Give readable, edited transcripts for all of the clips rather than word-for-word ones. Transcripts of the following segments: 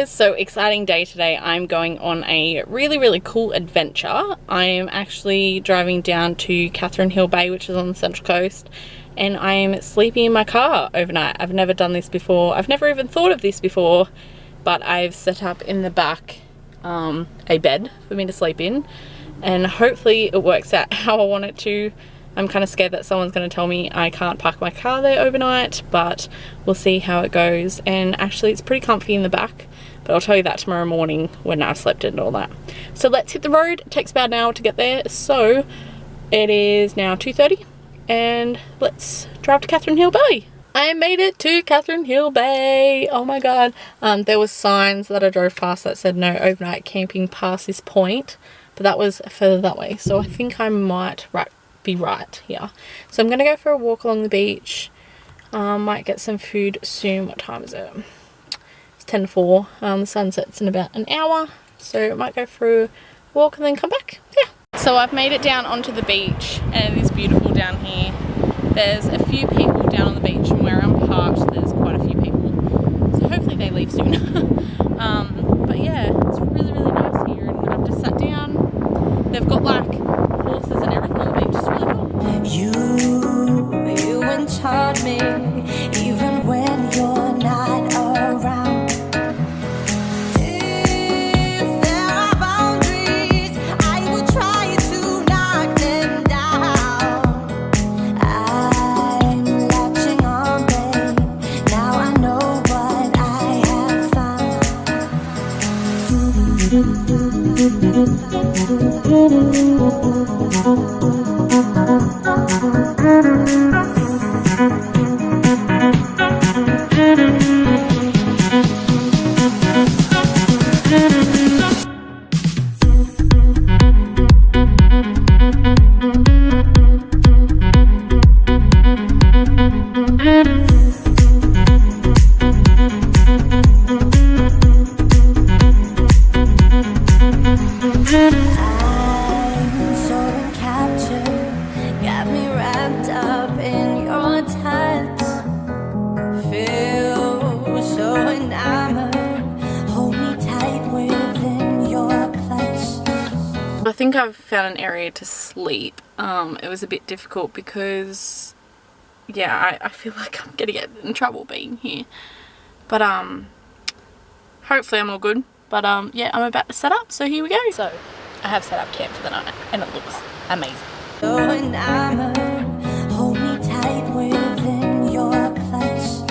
guys, so exciting day today. I'm going on a really cool adventure. I'm actually driving down to Catherine Hill Bay, which is on the Central Coast, and I'm sleeping in my car overnight. I've never done this before. I've never even thought of this before, but I've set up in the back a bed for me to sleep in, and hopefully it works out how I want it to. I'm kind of scared that someone's going to tell me I can't park my car there overnight, but we'll see how it goes. And actually it's pretty comfy in the back, but I'll tell you that tomorrow morning when I've slept in and all that. So let's hit the road. It takes about an hour to get there, so it is now 2:30 and let's drive to Catherine Hill Bay. I made it to Catherine Hill Bay. Oh my god. There was signs that I drove past that said no overnight camping past this point, but that was further that way, so I think I might be right here. So I'm gonna go for a walk along the beach. Might get some food soon. What time is it? It's 10 to 4. The sun sets in about an hour, so I might go for a walk and then come back. Yeah. So I've made it down onto the beach and it is beautiful down here. There's a few people down on the beach, and where I'm parked there's quite a few people, so hopefully they leave soon. But yeah, it's really nice here, and I've just sat down. They've got like horses and everything on the beach. It's really cool. You enchant me even when you're not around. If there are boundaries, I will try to knock them down. I'm latching on, babe. Now I know what I have I think I've found an area to sleep. It was a bit difficult because, yeah, I feel like I'm gonna get in trouble being here. But hopefully I'm all good. But yeah, I'm about to set up, so here we go. So I have set up camp for the night and it looks amazing. Hold me tight within your clutch.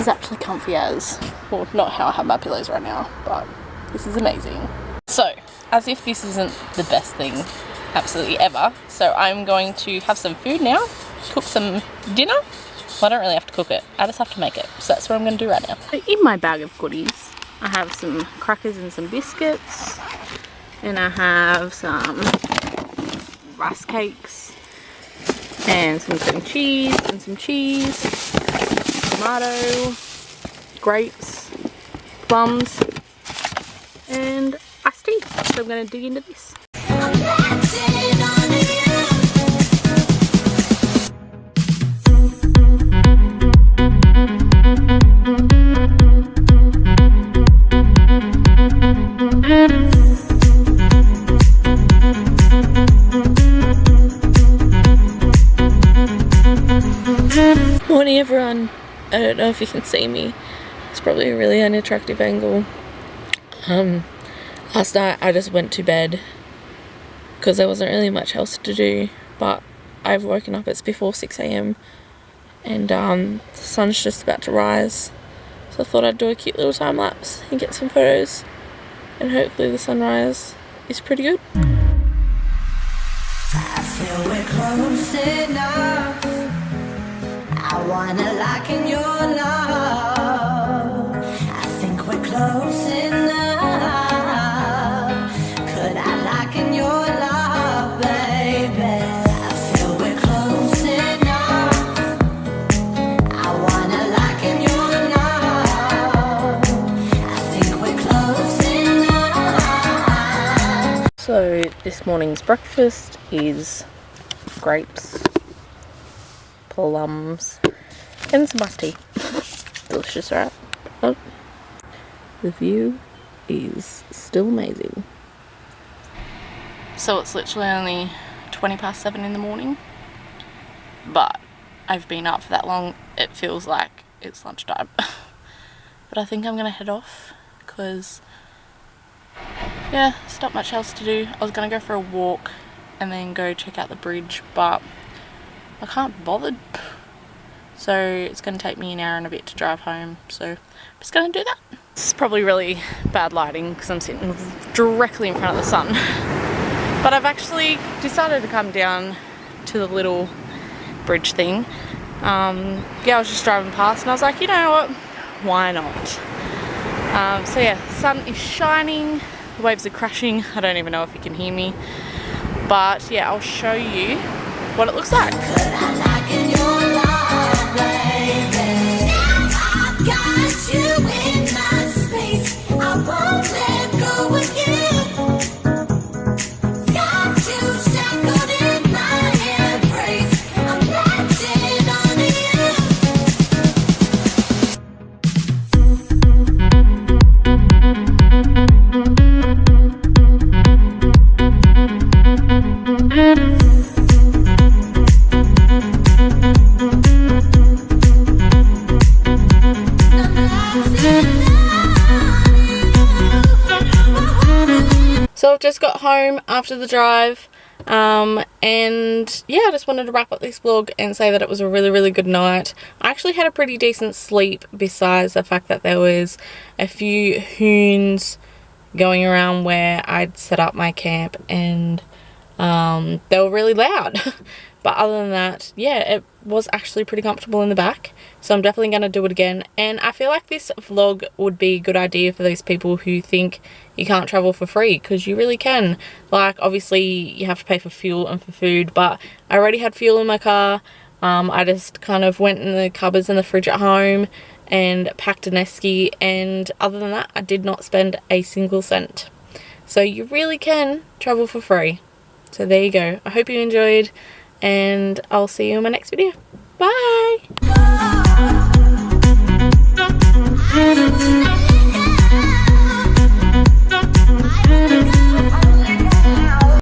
Actually comfy as, well, not how I have my pillows right now, but this is amazing. So, as if this isn't the best thing absolutely ever, so I'm going to have some food now, cook some dinner. Well, I don't really have to cook it, I just have to make it, so that's what I'm going to do right now. So in my bag of goodies, I have some crackers and some biscuits, and I have some rice cakes, and some cream cheese, and some cheese, tomato, grapes, plums, and iced tea. So I'm going to dig into this. Morning everyone. I don't know if you can see me. It's probably a really unattractive angle. Last night I just went to bed because there wasn't really much else to do, but I've woken up, it's before 6 AM and the sun's just about to rise, so I thought I'd do a cute little time lapse and get some photos, and hopefully the sunrise is pretty good. I feel we're close enough. I wanna lock in your love. I think we're close enough. This morning's breakfast is grapes, plums, and some iced tea. Delicious, right? Oh, the view is still amazing. So it's literally only 7:20 in the morning, but I've been up for that long, it feels like it's lunchtime. But I think I'm gonna head off because, yeah, there's not much else to do. I was gonna go for a walk and then go check out the bridge, but I can't be bothered. So it's gonna take me an hour and a bit to drive home, so I'm just gonna do that. This is probably really bad lighting because I'm sitting directly in front of the sun. But I've actually decided to come down to the little bridge thing. Yeah, I was just driving past and I was like, you know what, why not? So yeah, the sun is shining, the waves are crashing. I don't even know if you can hear me, but yeah, I'll show you what it looks like. So I've just got home after the drive, and yeah, I just wanted to wrap up this vlog and say that it was a really good night. I actually had a pretty decent sleep, besides the fact that there was a few hoons going around where I'd set up my camp, and they were really loud. But other than that, yeah, it was actually pretty comfortable in the back, so I'm definitely going to do it again. And I feel like this vlog would be a good idea for those people who think you can't travel for free, because you really can. Like, obviously you have to pay for fuel and for food, but I already had fuel in my car. I just kind of went in the cupboards and the fridge at home and packed an esky, and other than that I did not spend a single cent. So you really can travel for free. So there you go. I hope you enjoyed, and I'll see you in my next video. Bye!